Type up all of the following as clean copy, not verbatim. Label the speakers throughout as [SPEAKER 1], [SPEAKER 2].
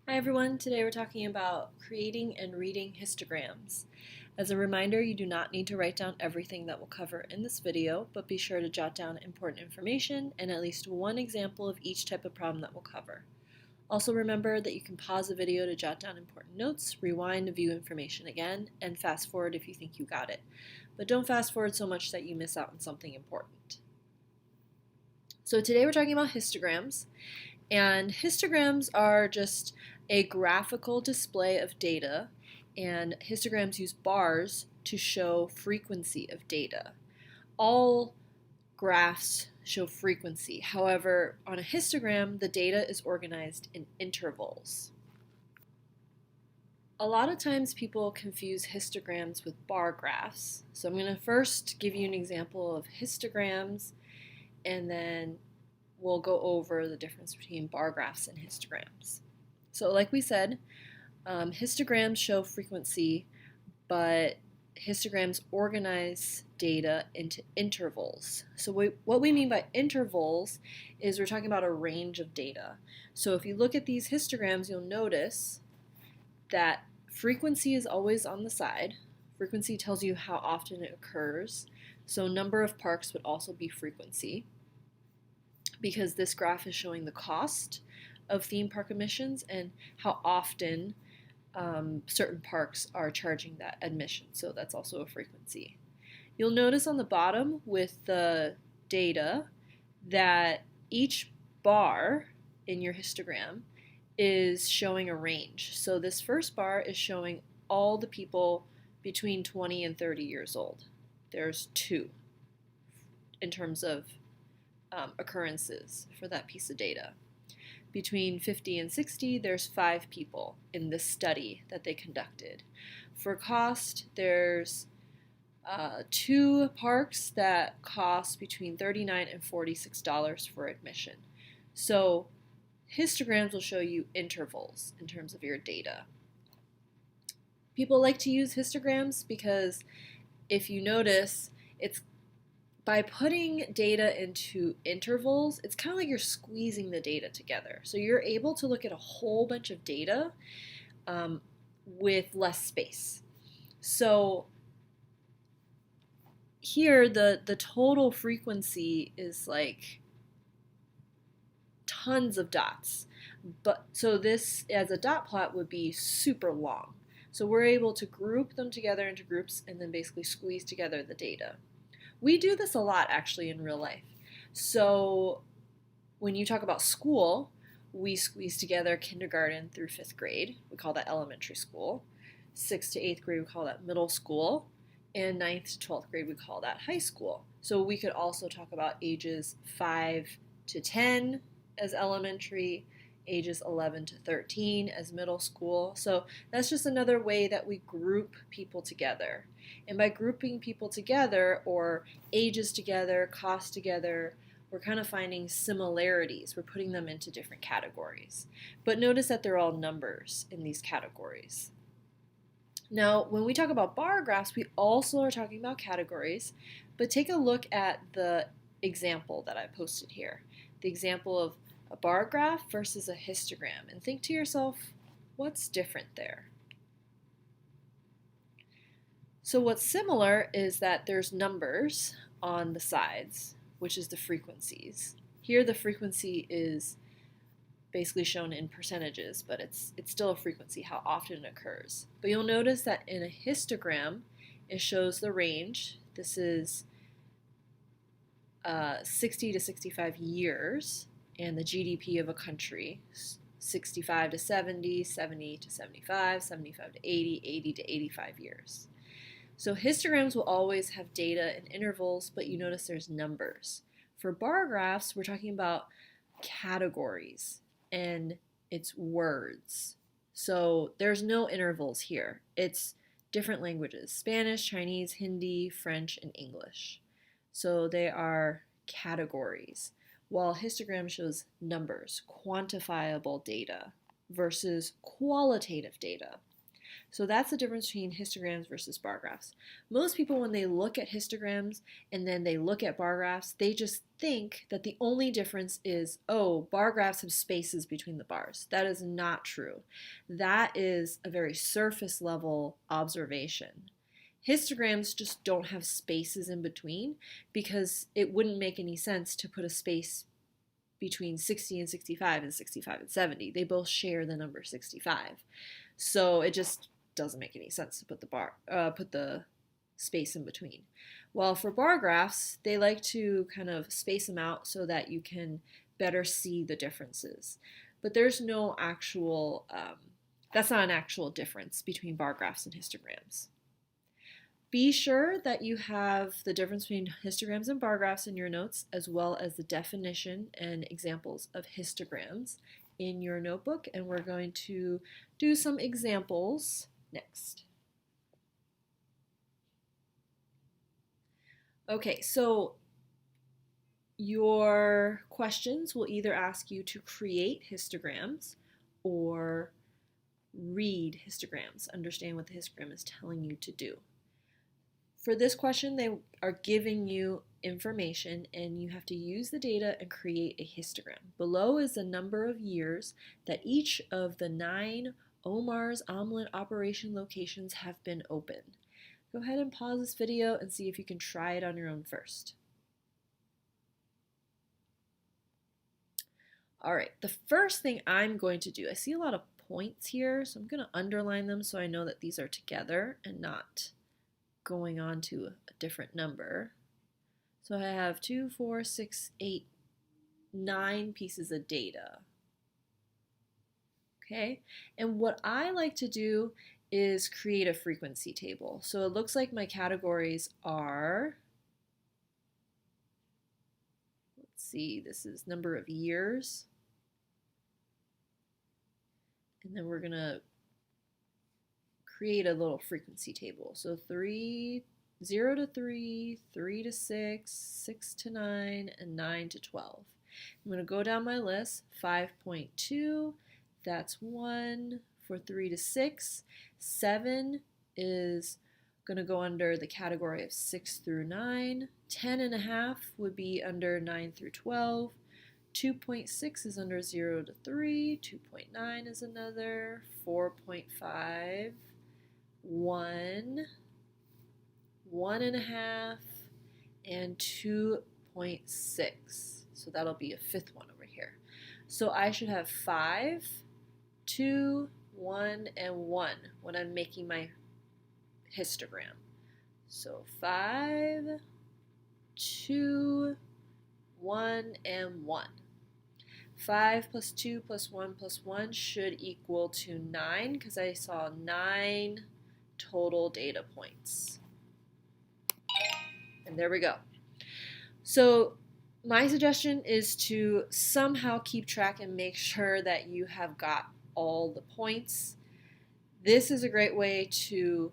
[SPEAKER 1] Hi everyone, today we're talking about creating and reading histograms. As a reminder, you do not need to write down everything that we'll cover in this video, but be sure to jot down important information and at least one example of each type of problem that we'll cover. Also remember that you can pause the video to jot down important notes, rewind to view information again, and fast forward if you think you got it. But don't fast forward so much that you miss out on something important. So today we're talking about histograms. And histograms are just a graphical display of data, and histograms use bars to show frequency of data. All graphs show frequency. However, on a histogram, the data is organized in intervals. A lot of times people confuse histograms with bar graphs. So I'm going to first give you an example of histograms, and then we'll go over the difference between bar graphs and histograms. So like we said, histograms show frequency, but histograms organize data into intervals. So what we mean by intervals is we're talking about a range of data. So if you look at these histograms, you'll notice that frequency is always on the side. Frequency tells you how often it occurs. So number of parks would also be frequency, because this graph is showing the cost of theme park admissions and how often certain parks are charging that admission. So that's also a frequency. You'll notice on the bottom with the data that each bar in your histogram is showing a range. So this first bar is showing all the people between 20 and 30 years old. There's 2 in terms of occurrences for that piece of data. Between 50 and 60, there's 5 people in this study that they conducted. For cost, there's 2 parks that cost between $39 and $46 for admission. So histograms will show you intervals in terms of your data. People like to use histograms because if you notice, it's by putting data into intervals, it's kind of like you're squeezing the data together. So you're able to look at a whole bunch of data with less space. So here the total frequency is like tons of dots. But so this as a dot plot would be super long. So we're able to group them together into groups and then basically squeeze together the data. We do this a lot actually in real life. So when you talk about school, we squeeze together kindergarten through 5th grade. We call that elementary school. 6th to 8th grade, we call that middle school. And 9th to 12th grade, we call that high school. So we could also talk about ages 5 to 10 as elementary, ages 11 to 13 as middle school. So that's just another way that we group people together. And by grouping people together, or ages together, cost together, we're kind of finding similarities. We're putting them into different categories. But notice that they're all numbers in these categories. Now, when we talk about bar graphs, we also are talking about categories, but take a look at the example that I posted here. The example of a bar graph versus a histogram, and think to yourself, what's different there? So what's similar is that there's numbers on the sides, which is the frequencies. Here the frequency is basically shown in percentages, but it's still a frequency, how often it occurs. But you'll notice that in a histogram, it shows the range. This is 60 to 65 years, and the GDP of a country, 65 to 70, 70 to 75, 75 to 80, 80 to 85 years. So histograms will always have data in intervals, but you notice there's numbers. For bar graphs, we're talking about categories, and it's words. So there's no intervals here. It's different languages: Spanish, Chinese, Hindi, French, and English. So they are categories, while histogram shows numbers, quantifiable data versus qualitative data. So that's the difference between histograms versus bar graphs. Most people, when they look at histograms and then they look at bar graphs, they just think that the only difference is, oh, bar graphs have spaces between the bars. That is not true. That is a very surface level observation. Histograms just don't have spaces in between because it wouldn't make any sense to put a space between 60 and 65 and 65 and 70. They both share the number 65. So it just doesn't make any sense to put the space in between. While for bar graphs, they like to kind of space them out so that you can better see the differences. But there's no actual, that's not an actual difference between bar graphs and histograms. Be sure that you have the difference between histograms and bar graphs in your notes, as well as the definition and examples of histograms in your notebook, and we're going to do some examples next. Okay, so your questions will either ask you to create histograms or read histograms, understand what the histogram is telling you to do. For this question, they are giving you information and you have to use the data and create a histogram. Below is the number of years that each of the 9 Omar's omelet operation locations have been open. Go ahead and pause this video and see if you can try it on your own first. All right, the first thing I'm going to do, I see a lot of points here, so I'm going to underline them so I know that these are together and not going on to a different number. So I have 2, 4, 6, 8, 9 pieces of data. Okay, and what I like to do is create a frequency table. So it looks like my categories are, let's see, this is number of years. And then we're going to create a little frequency table. So 0 to 3, 3 to 6, 6 to 9, and 9 to 12. I'm going to go down my list. 5.2, that's 1 for 3 to 6. 7 is going to go under the category of 6 through 9. 10.5 would be under 9 through 12. 2.6 is under 0 to 3. 2.9 is another. 4.5. 1, 1.5, and 2.6. So that'll be a fifth one over here. So I should have 5, 2, 1, and 1 when I'm making my histogram. So 5, 2, 1, and 1. 5 plus 2 plus 1 plus 1 should equal to 9 because I saw 9 total data points. And there we go. So my suggestion is to somehow keep track and make sure that you have got all the points. This is a great way to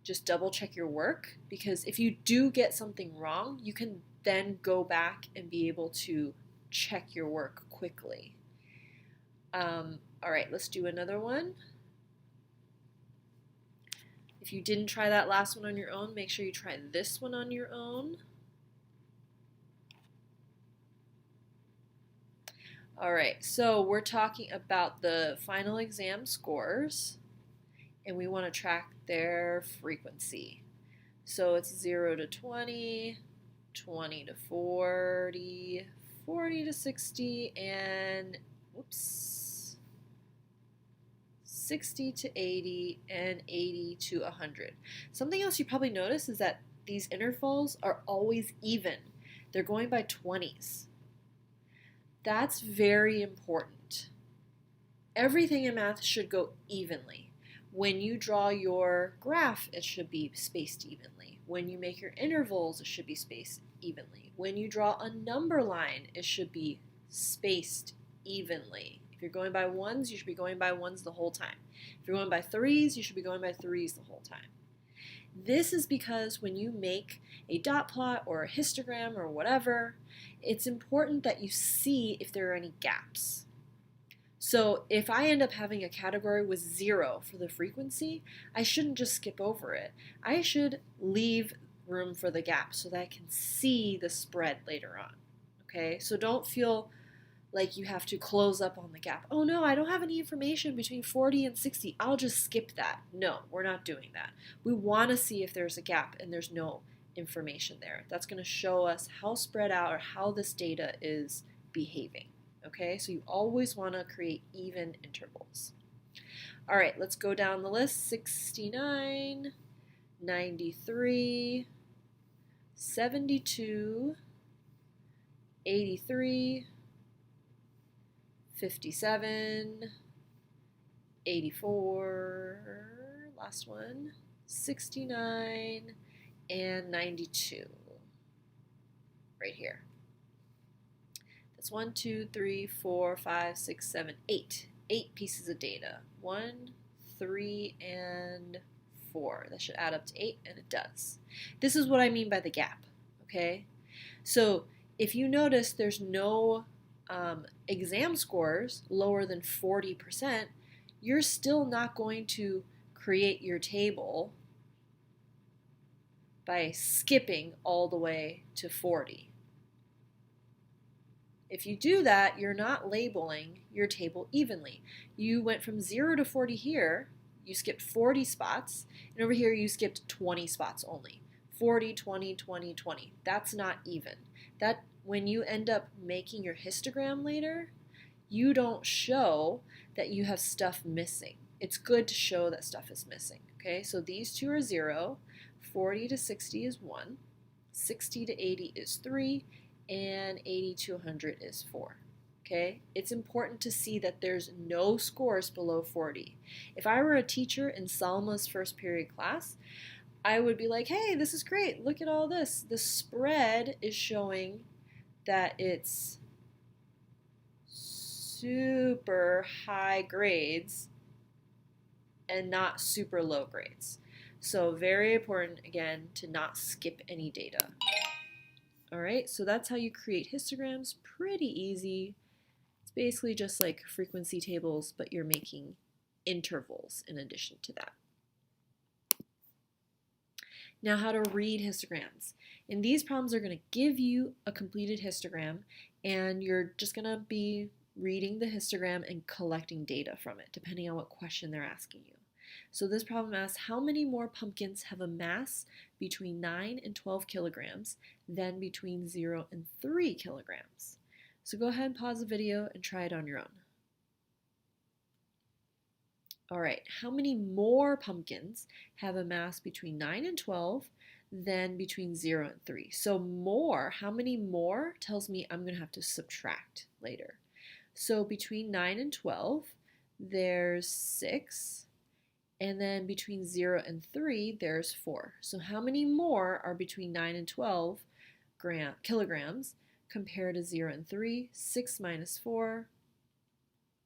[SPEAKER 1] just double check your work, because if you do get something wrong, you can then go back and be able to check your work quickly. All right, let's do another one. If you didn't try that last one on your own, make sure you try this one on your own. All right, so we're talking about the final exam scores, and we want to track their frequency. So it's 0 to 20, 20 to 40, 40 to 60, and 60 to 80, and 80 to 100. Something else you probably notice is that these intervals are always even. They're going by 20s. That's very important. Everything in math should go evenly. When you draw your graph, it should be spaced evenly. When you make your intervals, it should be spaced evenly. When you draw a number line, it should be spaced evenly. If you're going by ones, you should be going by ones the whole time. If you're going by threes, you should be going by threes the whole time. This is because when you make a dot plot or a histogram or whatever, it's important that you see if there are any gaps. So if I end up having a category with 0 for the frequency, I shouldn't just skip over it. I should leave room for the gap so that I can see the spread later on. Okay, so don't feel like you have to close up on the gap. Oh no, I don't have any information between 40 and 60. I'll just skip that. No, we're not doing that. We want to see if there's a gap and there's no information there. That's going to show us how spread out or how this data is behaving. Okay, so you always want to create even intervals. All right, let's go down the list. 69, 93, 72, 83, 57, 84, last one, 69, and 92, right here. That's 1, 2, 3, 4, 5, 6, 7, 8. 8 pieces of data. 1, 3, and 4. That should add up to 8, and it does. This is what I mean by the gap, okay? So if you notice there's no exam scores lower than 40%, you're still not going to create your table by skipping all the way to 40. If you do that, you're not labeling your table evenly. You went from 0 to 40 here, you skipped 40 spots, and over here you skipped 20 spots only. 40, 20, 20, 20. That's not even. That when you end up making your histogram later, you don't show that you have stuff missing. It's good to show that stuff is missing. Okay, so these two are 0, 40 to 60 is 1, 60 to 80 is 3, and 80 to 100 is 4. Okay, it's important to see that there's no scores below 40. If I were a teacher in Salma's first period class, I would be like, hey, this is great. Look at all this. The spread is showing that it's super high grades and not super low grades. So very important, again, to not skip any data. All right, so that's how you create histograms. Pretty easy. It's basically just like frequency tables, but you're making intervals in addition to that. Now, how to read histograms. And these problems are going to give you a completed histogram, and you're just going to be reading the histogram and collecting data from it, depending on what question they're asking you. So this problem asks, how many more pumpkins have a mass between 9 and 12 kilograms than between 0 and 3 kilograms? So go ahead and pause the video and try it on your own. All right, how many more pumpkins have a mass between 9 and 12 than between 0 and 3? So more, how many more tells me I'm going to have to subtract later. So between 9 and 12, there's 6. And then between 0 and 3, there's 4. So how many more are between 9 and 12 kilograms compared to 0 and 3? 6 minus 4,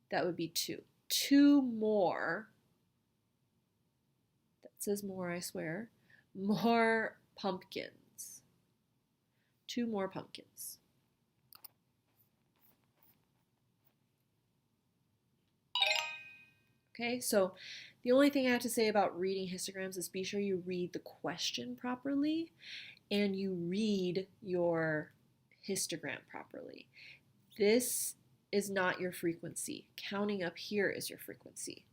[SPEAKER 1] that would be 2. 2 more, that says more, I swear, more pumpkins. 2 more pumpkins. Okay, so the only thing I have to say about reading histograms is be sure you read the question properly and you read your histogram properly. This is not your frequency. Counting up here is your frequency.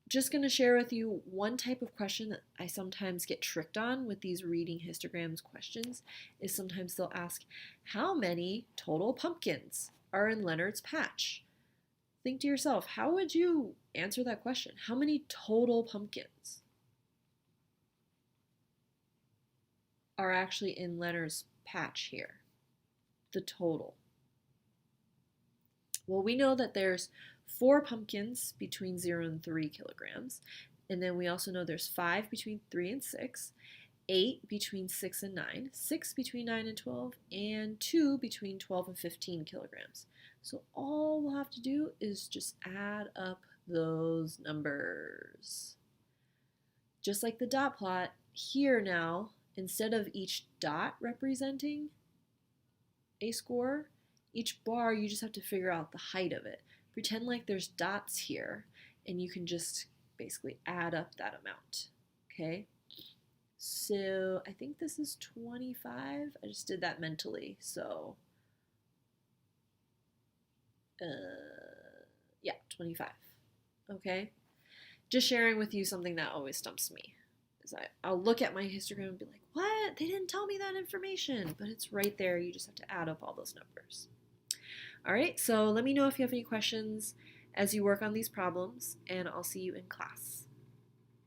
[SPEAKER 1] Just going to share with you one type of question that I sometimes get tricked on with these reading histograms questions is sometimes they'll ask, how many total pumpkins are in Leonard's patch? Think to yourself, how would you answer that question? How many total pumpkins are actually in Leonard's patch here? The total. Well, we know that there's 4 pumpkins between 0 and 3 kilograms, and then we also know there's 5 between 3 and 6, 8 between 6 and 9, 6 between 9 and 12, and 2 between 12 and 15 kilograms. So all we'll have to do is just add up those numbers. Just like the dot plot, here now, instead of each dot representing a score, each bar you just have to figure out the height of it. pretend like there's dots here, and you can just basically add up that amount, okay? So I think this is 25. I just did that mentally, so yeah, 25, okay? Just sharing with you something that always stumps me. Is I'll look at my histogram and be like, what? They didn't tell me that information, but it's right there. You just have to add up all those numbers. All right, so let me know if you have any questions as you work on these problems, and I'll see you in class.